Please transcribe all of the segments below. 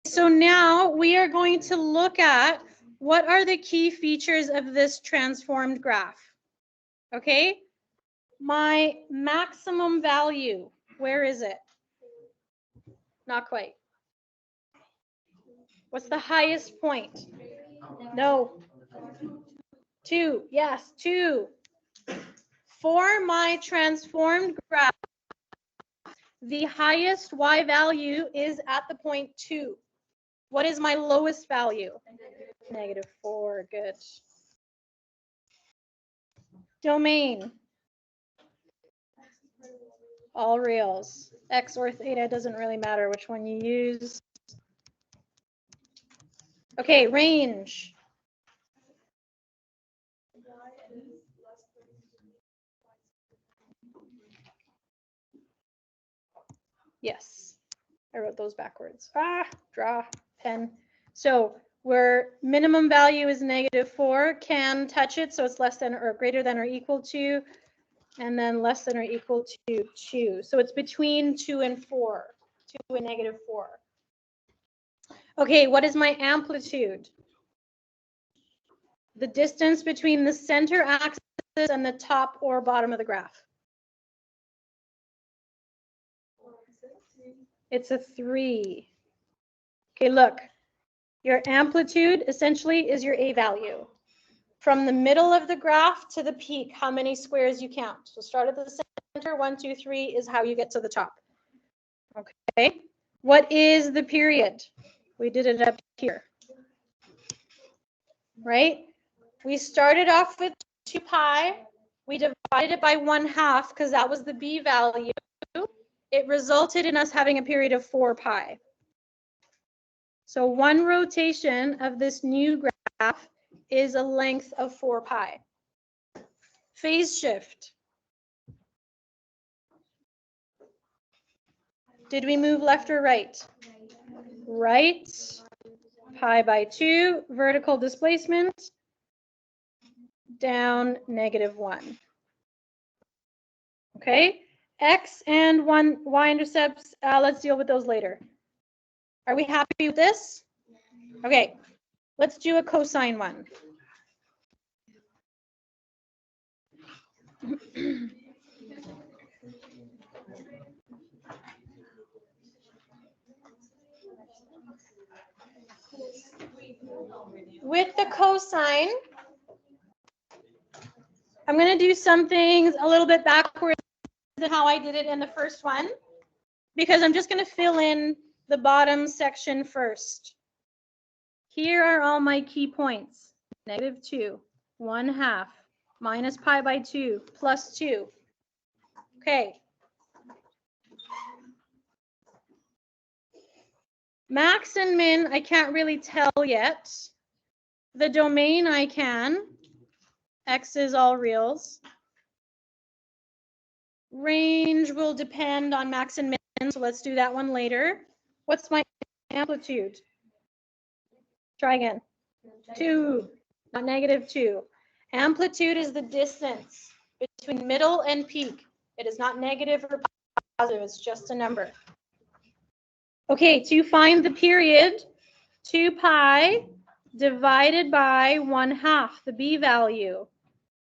so now we are going to look at what are the key features of this transformed graph. Okay, my maximum value, where is it? Not quite. What's the highest point? No. 2, yes, 2. For my transformed graph, the highest y value is at the point 2. What is my lowest value? -4, good. Domain. All reals. X or theta, doesn't really matter which one you use. Okay, range. Yes, I wrote those backwards. Draw, pen. So where minimum value is -4, can touch it, so it's less than or greater than or equal to, and then less than or equal to 2. So it's between 2 and 4, 2 and -4. Okay, what is my amplitude? The distance between the center axis and the top or bottom of the graph. It's a 3. Okay, look. Your amplitude essentially is your A value. From the middle of the graph to the peak, how many squares you count. So start at the center, 1, 2, 3 is how you get to the top. Okay, what is the period? We did it up here, right? We started off with 2 pi. We divided it by 1/2 because that was the B value. It resulted in us having a period of 4 pi. So one rotation of this new graph is a length of 4 pi. Phase shift. Did we move left or right? Right. Pi by 2. Vertical displacement. Down -1. Okay. X and y intercepts. Let's deal with those later. Are we happy with this? Okay. Let's do a cosine one. With the cosine, I'm going to do some things a little bit backwards than how I did it in the first one, because I'm just going to fill in the bottom section first. Here are all my key points. -2, 1/2, minus pi by 2, plus 2. Okay. Max and min, I can't really tell yet. The domain I can. X is all reals. Range will depend on max and min, so let's do that one later. What's my amplitude? Try again. 2, not -2. Amplitude is the distance between middle and peak. It is not negative or positive, it's just a number. Okay, to find the period, 2 pi divided by 1/2, the B value.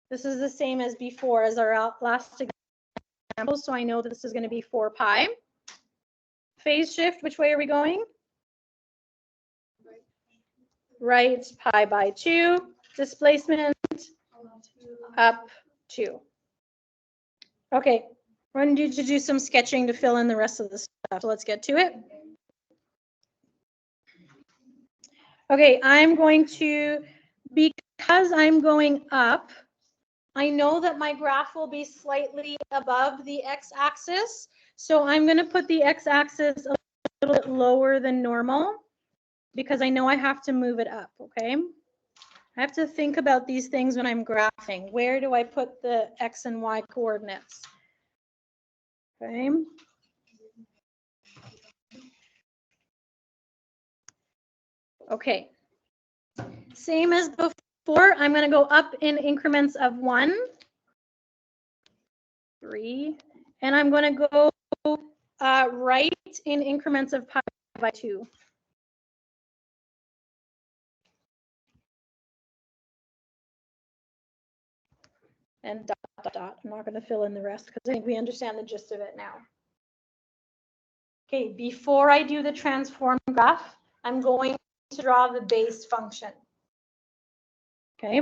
This is the same as before as our last example, so I know that this is going to be 4 pi. Phase shift, which way are we going? Right, pi by 2. Displacement, up 2. Okay, we're going to need to do some sketching to fill in the rest of the stuff, so let's get to it. Okay, I'm going to, because I'm going up, I know that my graph will be slightly above the x-axis, so I'm going to put the x-axis a little bit lower than normal because I know I have to move it up, okay? I have to think about these things when I'm graphing. Where do I put the x and y coordinates? Okay. Okay. Same as before, I'm going to go up in increments of 1, 3, and I'm going to go right in increments of pi by 2. and dot, dot, dot. I'm not going to fill in the rest because I think we understand the gist of it now. Okay, before I do the transform graph, I'm going to draw the base function. Okay,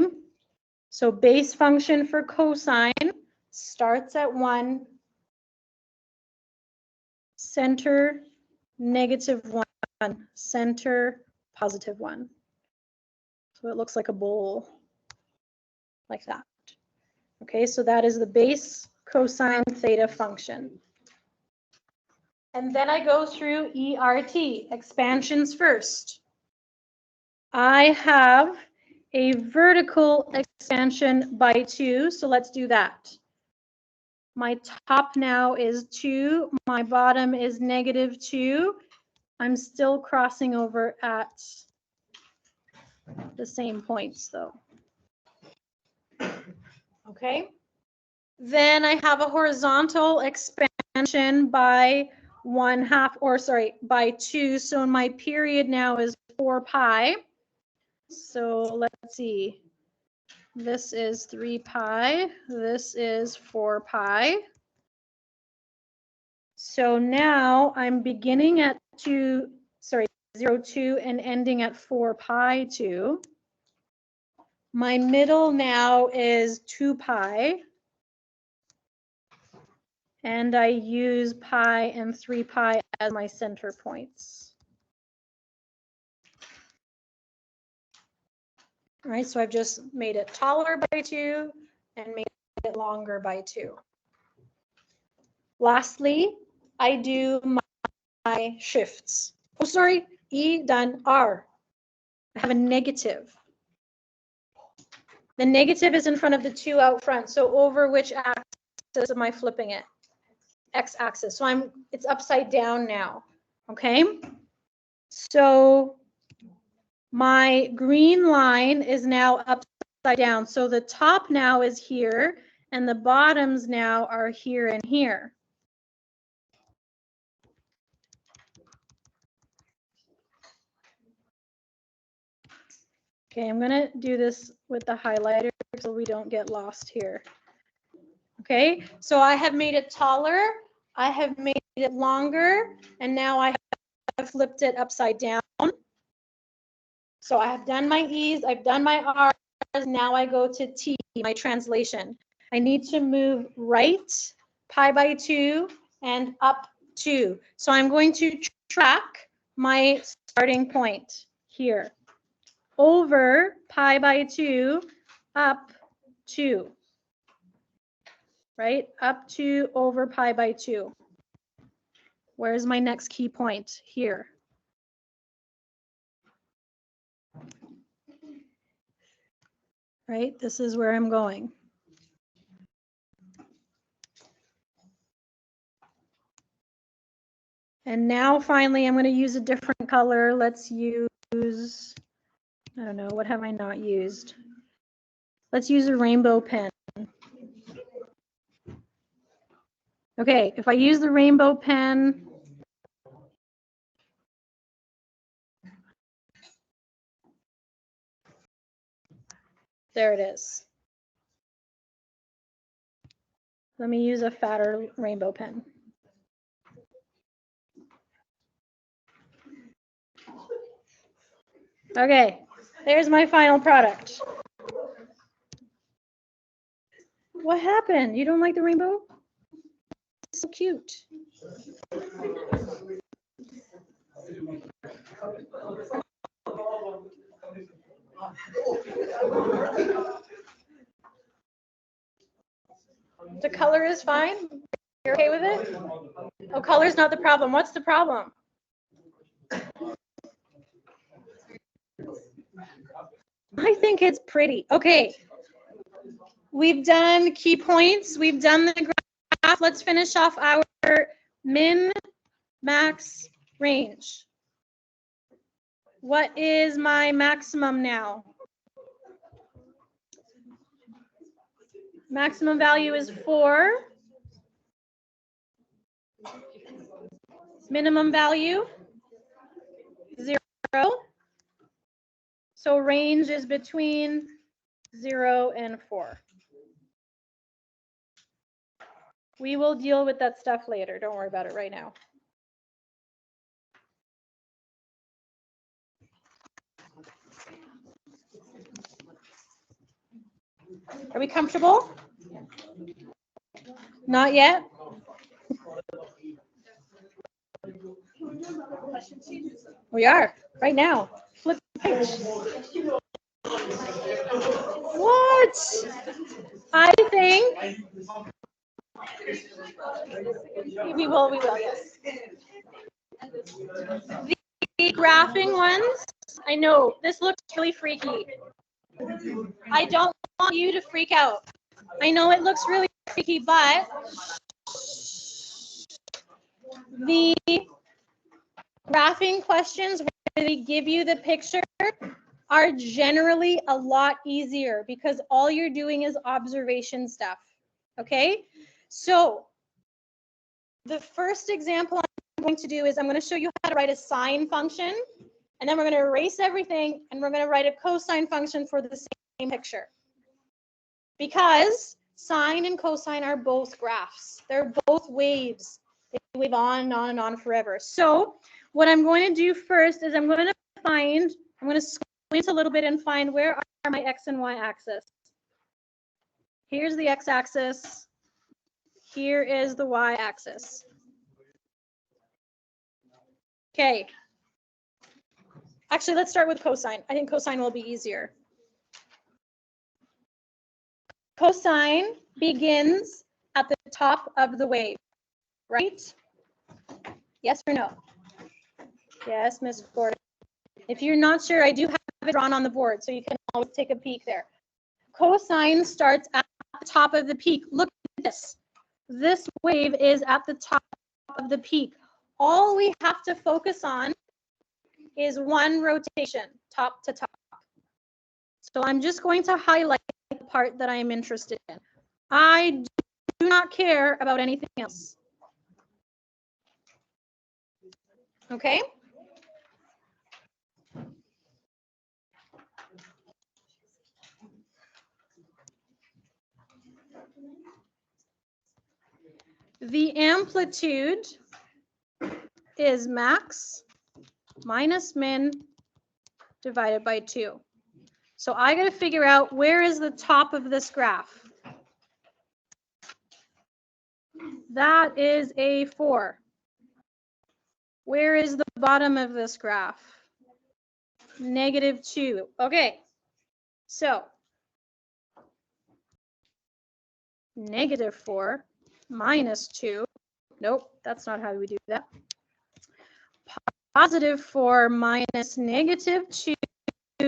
so base function for cosine starts at 1, center -1, center +1. So it looks like a bowl, like that. Okay, so that is the base cosine theta function. And then I go through ERT, expansions first. I have a vertical expansion by 2, so let's do that. My top now is 2, my bottom is -2. I'm still crossing over at the same points though. Okay. Then I have a horizontal expansion by 1/2, or sorry, by 2. So my period now is 4 pi. So let's see. This is 3 pi. This is 4 pi. So now I'm beginning at 0.2 and ending at 4 pi 2. My middle now is 2 pi. And I use pi and 3 pi as my center points. All right, so I've just made it taller by 2 and made it longer by 2. Lastly, I do my shifts. Oh, sorry, E done, R. I have a negative. The negative is in front of the 2 out front. So over which axis am I flipping it? X axis. So it's upside down now. Okay. So my green line is now upside down. So the top now is here and the bottoms now are here and here. Okay, I'm gonna do this with the highlighter so we don't get lost here. Okay, so I have made it taller, I have made it longer, and now I have flipped it upside down. So I have done my E's, I've done my R's, now I go to T, my translation. I need to move right pi by 2 and up 2. So I'm going to track my starting point here. Over pi by 2, up 2. Right? Up 2 over pi by 2. Where's my next key point? Here. Right? This is where I'm going. And now finally, I'm going to use a different color. Let's use, I don't know, what have I not used? Let's use a rainbow pen. Okay, if I use the rainbow pen, there it is. Let me use a fatter rainbow pen. Okay, there's my final product. What happened? You don't like the rainbow? It's so cute. The color is fine? You're okay with it? Oh, color's not the problem. What's the problem? I think it's pretty. Okay. We've done key points. We've done the graph. Let's finish off our min, max, range. What is my maximum now? Maximum value is 4. Minimum value, 0. So range is between 0 and 4. We will deal with that stuff later. Don't worry about it right now. Are we comfortable? Not yet? We are, right now. Flip the page. What? I think we will, yes. The graphing ones, I know, this looks really freaky. I don't want you to freak out. I know it looks really freaky, but the graphing questions where they give you the picture are generally a lot easier because all you're doing is observation stuff. Okay, so the first example I'm going to do is I'm going to show you how to write a sine function, and then we're going to erase everything and we're going to write a cosine function for the same picture. Because sine and cosine are both graphs. They're both waves. They wave on and on and on forever. So what I'm going to do first is I'm going to squint a little bit and find where are my x and y axis. Here's the x-axis. Here is the y-axis. Okay. Actually, let's start with cosine. I think cosine will be easier. Cosine begins at the top of the wave, right? Yes or no? Yes, Miss Gordon. If you're not sure, I do have it drawn on the board, so you can always take a peek there. Cosine starts at the top of the peak. Look at this. This wave is at the top of the peak. All we have to focus on is one rotation, top to top. So I'm just going to highlight the part that I am interested in. I do not care about anything else. Okay? The amplitude is max minus min divided by 2. So I got to figure out where is the top of this graph. That is a 4. Where is the bottom of this graph? -2. Okay, so -4 minus 2. Nope, that's not how we do that. +4 minus -2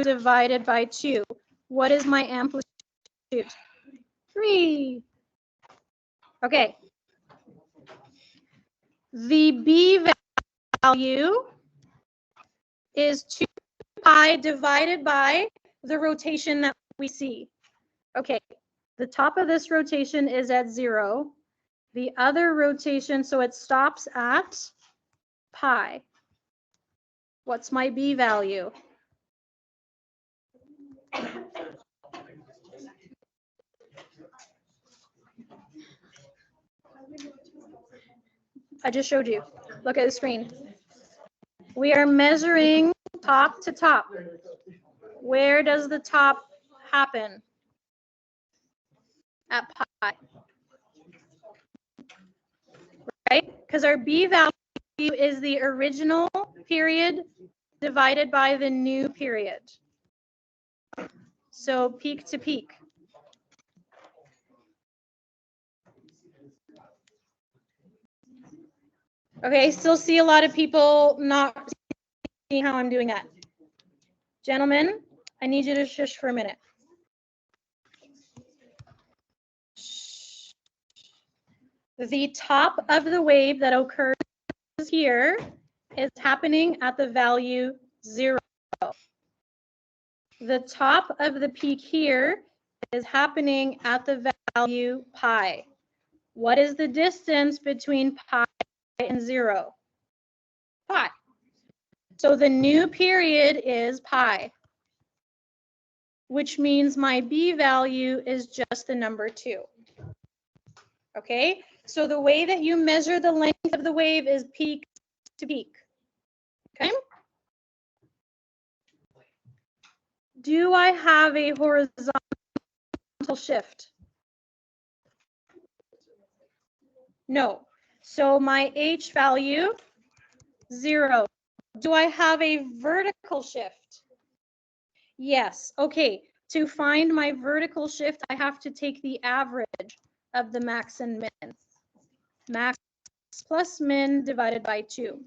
divided by 2. What is my amplitude? 3. Okay. The B value is 2 pi divided by the rotation that we see. Okay, the top of this rotation is at 0. The other rotation, so it stops at pi. What's my B value? I just showed you. Look at the screen. We are measuring top to top. Where does the top happen? At pi. Right? Because our B value is the original period divided by the new period. So peak to peak. Okay, still see a lot of people not seeing how I'm doing that. Gentlemen, I need you to shush for a minute. The top of the wave that occurs here is happening at the value 0. The top of the peak here is happening at the value pi. What is the distance between pi and 0? Pi. So the new period is pi, which means my B value is just the number 2. Okay, so the way that you measure the length of the wave is peak to peak. Okay. Do I have a horizontal shift? No. So my H value, 0. Do I have a vertical shift? Yes. Okay. To find my vertical shift, I have to take the average of the max and min. Max plus min divided by 2.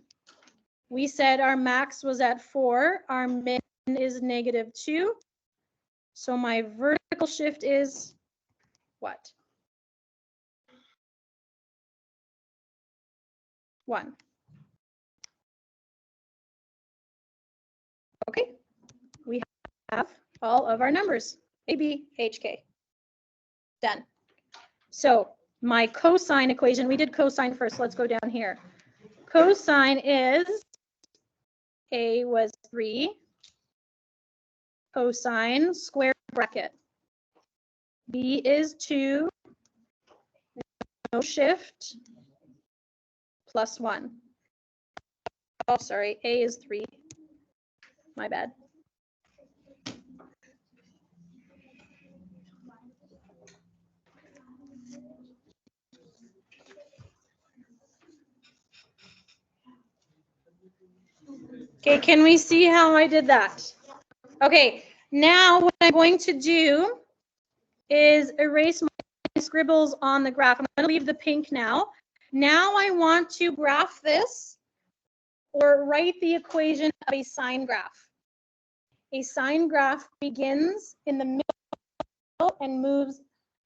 We said our max was at 4. Our min is -2. So my vertical shift is what? 1. Okay. We have all of our numbers. A, B, H, K. Done. So my cosine equation, we did cosine first. Let's go down here. Cosine is, A was 3, cosine square bracket. B is 2, no shift, plus 1. Oh, sorry, A is 3. My bad. Okay, can we see how I did that? Okay, now what I'm going to do is erase my scribbles on the graph. I'm going to leave the pink now. Now I want to graph this or write the equation of a sine graph. A sine graph begins in the middle and moves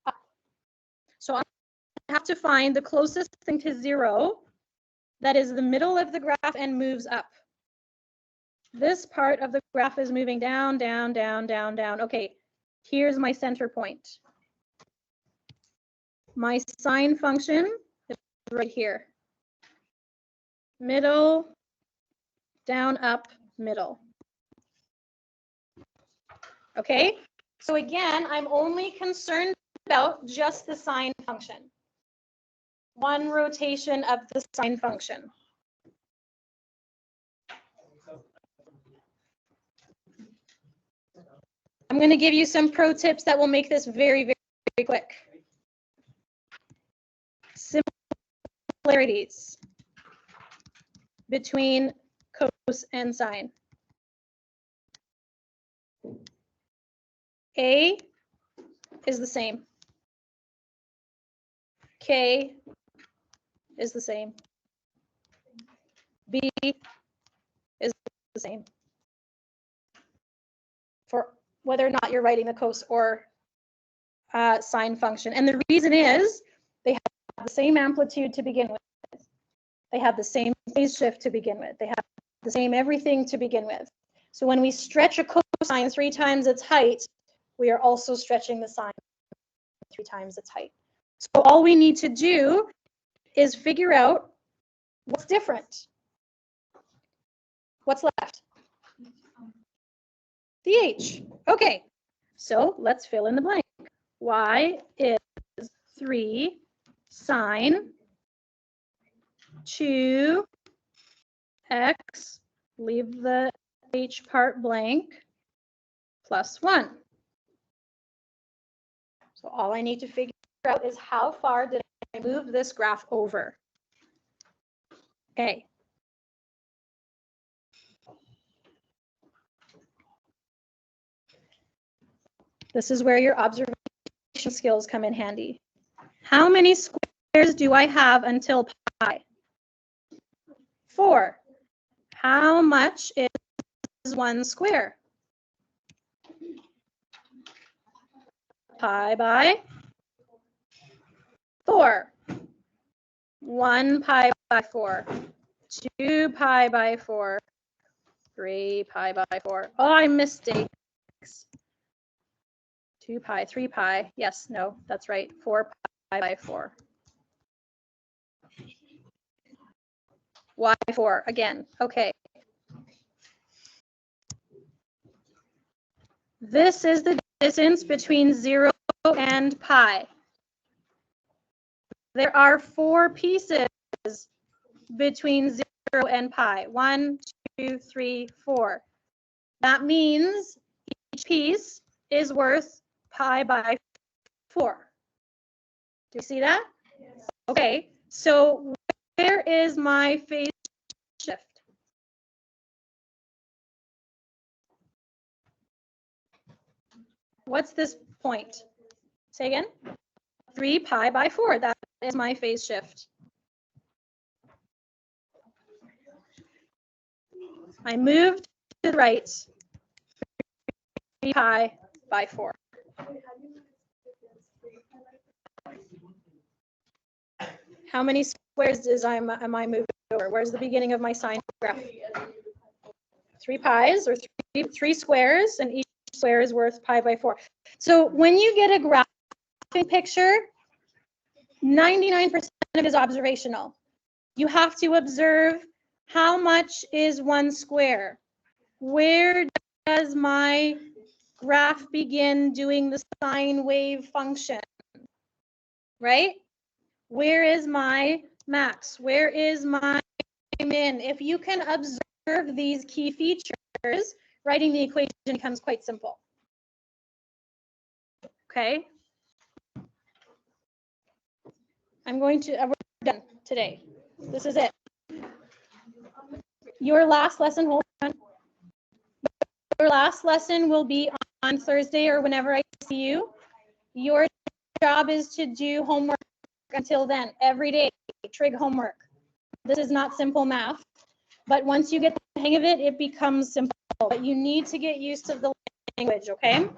up. So I have to find the closest thing to 0 that is the middle of the graph and moves up. This part of the graph is moving down, down, down, down, down. Okay, here's my center point. My sine function is right here. Middle, down, up, middle. Okay, so again, I'm only concerned about just the sine function. One rotation of the sine function. I'm going to give you some pro tips that will make this very, very, very quick. Similarities between cos and sine. A is the same. K is the same. B is the same. For whether or not you're writing the cos or sine function. And the reason is they have the same amplitude to begin with. They have the same phase shift to begin with. They have the same everything to begin with. So when we stretch a cosine 3 times its height, we are also stretching the sine 3 times its height. So all we need to do is figure out what's different. What's left? The H. Okay, so let's fill in the blank. Y is 3 sine 2x, leave the H part blank, plus 1. So all I need to figure out is how far did I move this graph over? Okay. This is where your observation skills come in handy. How many squares do I have until pi? 4. How much is 1 square? Pi by 4. 1 pi by 4. 2 pi by 4. 3 pi by 4. Oh, I mistake. 2 pi, 3 pi. Yes, no, that's right. 4 pi by 4. Why 4? Again, okay. This is the distance between 0 and pi. there are 4 pieces between 0 and pi. 1, 2, 3, 4. That means each piece is worth pi by 4. Do you see that? Yes. Okay, so where is my phase shift? What's this point? Say again? 3 pi by 4. That is my phase shift. I moved to the right 3 pi by 4. How many squares am I moving over? Where's the beginning of my sine graph? 3 pi's or three squares, and each square is worth pi by 4. So when you get a graphing picture, 99% of it is observational. You have to observe how much is 1 square. Where does my graph begin doing the sine wave function? Right? Where is my max? Where is my min? If you can observe these key features, writing the equation becomes quite simple. Okay? we're done today. This is it. Your last lesson, hold on. Your last lesson will be on Thursday or whenever I see you. Your job is to do homework until then, every day, trig homework. This is not simple math, but once you get the hang of it, it becomes simple. But you need to get used to the language, okay?